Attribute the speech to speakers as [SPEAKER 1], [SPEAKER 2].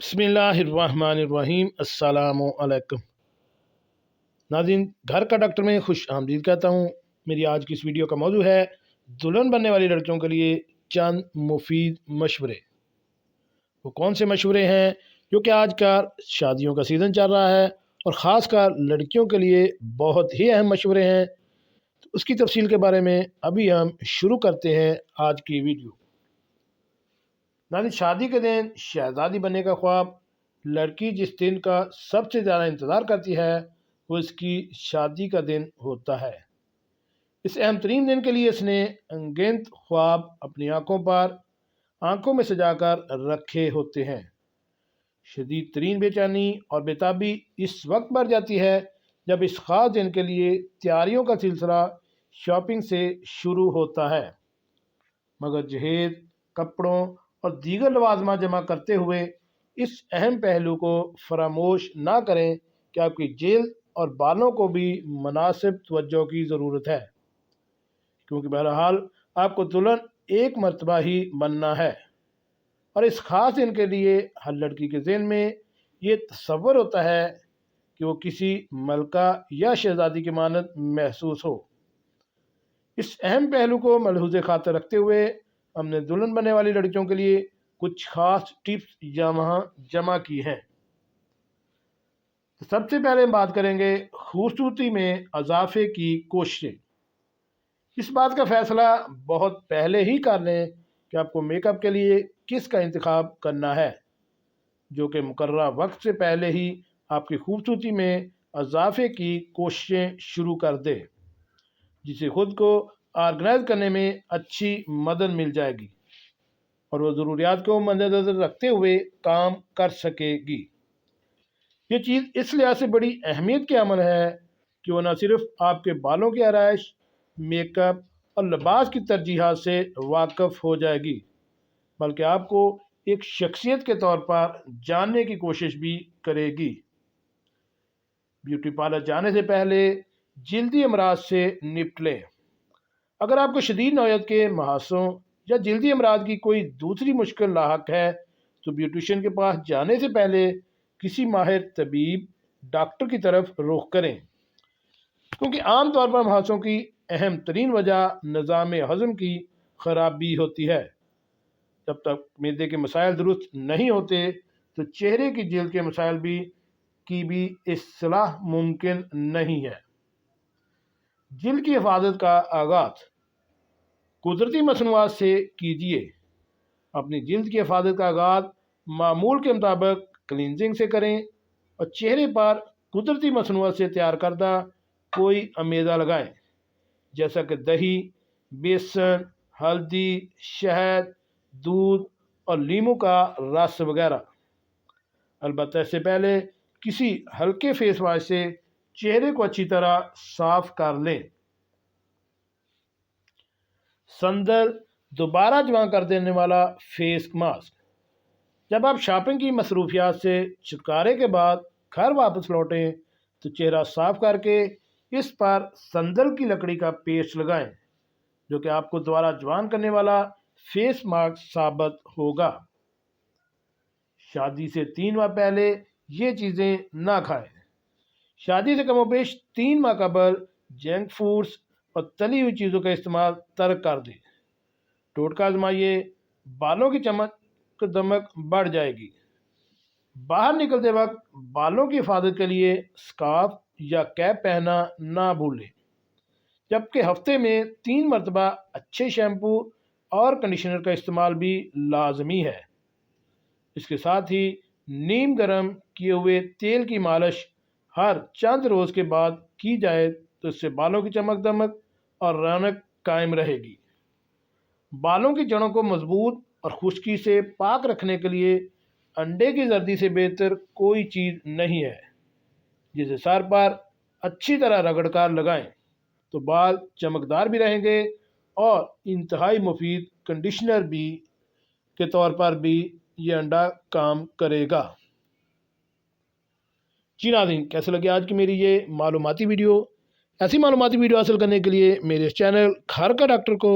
[SPEAKER 1] बिस्मिल्लाहिर्रहमानिर्रहीम। अस्सलामु अलैकुम नाज़रीन, घर का डॉक्टर में खुश आमदीद कहता हूँ। मेरी आज की इस वीडियो का मौजू है दुल्हन बनने वाली लड़कियों के लिए चंद मुफीद मशवरे। वो कौन से मशवरे हैं? क्योंकि आज का शादियों का सीज़न चल रहा है और ख़ासकर लड़कियों के लिए बहुत ही अहम मशवरे हैं। तो उसकी तफसील के बारे में अभी हम शुरू करते हैं आज की वीडियो। नाज़रीन, शादी के दिन शहज़ादी बनने का ख्वाब लड़की जिस दिन का सबसे ज़्यादा इंतज़ार करती है वो इसकी शादी का दिन होता है। इस अहम तरीन दिन के लिए इसने अनगिनत ख्वाब अपनी आंखों में सजाकर रखे होते हैं। शदीद तरीन बेचैनी और बेताबी इस वक्त बढ़ जाती है जब इस ख़ास दिन के लिए तैयारियों का सिलसिला शॉपिंग से शुरू होता है, मगर जहेज़, कपड़ों और दीगर लवाजमा जमा करते हुए इस अहम पहलू को फरामोश ना करें कि आपकी जेल और बालों को भी मुनासिब तवज्जो की ज़रूरत है, क्योंकि बहरहाल आपको दुल्हन एक मरतबा ही बनना है और इस ख़ास दिन के लिए हर लड़की के ज़हन में ये तसव्वुर होता है कि वो किसी मलका या शहज़ादी की मानद महसूस हो। इस अहम पहलू को मलहूज़ खातिर रखते हुए हमने दुल्हन बनने वाली लड़कियों के लिए कुछ खास टिप्स यहाँ जमा की हैं। तो सबसे पहले हम बात करेंगे खूबसूरती में इजाफे की कोशिशें। इस बात का फैसला बहुत पहले ही कर लें कि आपको मेकअप के लिए किसका इंतखाब करना है, जो कि मुकर्ररा वक्त से पहले ही आपकी खूबसूरती में इजाफे की कोशिशें शुरू कर दे, जिसे खुद को ऑर्गेनाइज करने में अच्छी मदद मिल जाएगी और वो ज़रूरियात को मद्देनज़र रखते हुए काम कर सकेगी। ये चीज़ इस लिहाज से बड़ी अहमियत की अमल है कि वो न सिर्फ आपके बालों की आराइश, मेकअप और लिबास की तरजीहात से वाकिफ़ हो जाएगी, बल्कि आपको एक शख्सियत के तौर पर जानने की कोशिश भी करेगी। ब्यूटी पार्लर जाने से पहले जल्दी अमराज से निपट लें। अगर आपको शदीद नौयत के मुहासों या जल्दी अमराज की कोई दूसरी मुश्किल लाहक है तो ब्यूटिशियन के पास जाने से पहले किसी माहिर तबीब डॉक्टर की तरफ रुख करें, क्योंकि आम तौर पर मुहासों की अहम तरीन वजह निज़ाम हज़म की ख़राबी होती है। जब तक मैदे के मसाइल दुरुस्त नहीं होते तो चेहरे की जल्द के मसाइल की भी इस्लाह मुमकिन नहीं है। जल्द की हिफाजत का आगाज़ कुदरती मसनूआत से कीजिए। अपनी जल्द की हिफाजत का आगाज़ मामूल के मुताबिक क्लिनजिंग से करें और चेहरे पर कुदरती मसनूआत से तैयार करदा कोई अमेज़ा लगाएं, जैसा कि दही, बेसन, हल्दी, शहद, दूध और लीमू का रस वगैरह। अलबत्ता इससे पहले किसी हल्के फेस वॉश से चेहरे को अच्छी तरह साफ कर लें। संदल दोबारा जमा कर देने वाला फेस मास्क। जब आप शॉपिंग की मसरूफियात से छुटकारे के बाद घर वापस लौटें तो चेहरा साफ करके इस पर संदल की लकड़ी का पेस्ट लगाएं, जो कि आपको दोबारा जवान करने वाला फेस मास्क साबित होगा। शादी से 3 माह पहले ये चीज़ें ना खाएं। शादी से कमोबेश 3 माह कबल जंक फूड्स और तली हुई चीज़ों का इस्तेमाल तर्क कर दें। टोटका आजमाइए, बालों की चमक दमक बढ़ जाएगी। बाहर निकलते वक्त बालों की हिफाजत के लिए स्कार्फ या कैप पहनना ना भूलें, जबकि हफ्ते में 3 मरतबा अच्छे शैम्पू और कंडीशनर का इस्तेमाल भी लाजमी है। इसके साथ ही नीम गर्म किए हुए तेल की मालिश हर चंद रोज़ के बाद की जाए तो इससे बालों की चमक दमक और रौनक कायम रहेगी। बालों की जड़ों को मजबूत और खुश्की से पाक रखने के लिए अंडे की जर्दी से बेहतर कोई चीज़ नहीं है, जिसे सर पर अच्छी तरह रगड़कर लगाएं तो बाल चमकदार भी रहेंगे और इंतहाई मुफीद कंडीशनर भी के तौर पर भी ये अंडा काम करेगा। जी नाज़रीन, कैसे लगे आज की मेरी ये मालूमाती वीडियो? ऐसी मालूमाती वीडियो हासिल करने के लिए मेरे इस चैनल घर का डॉक्टर को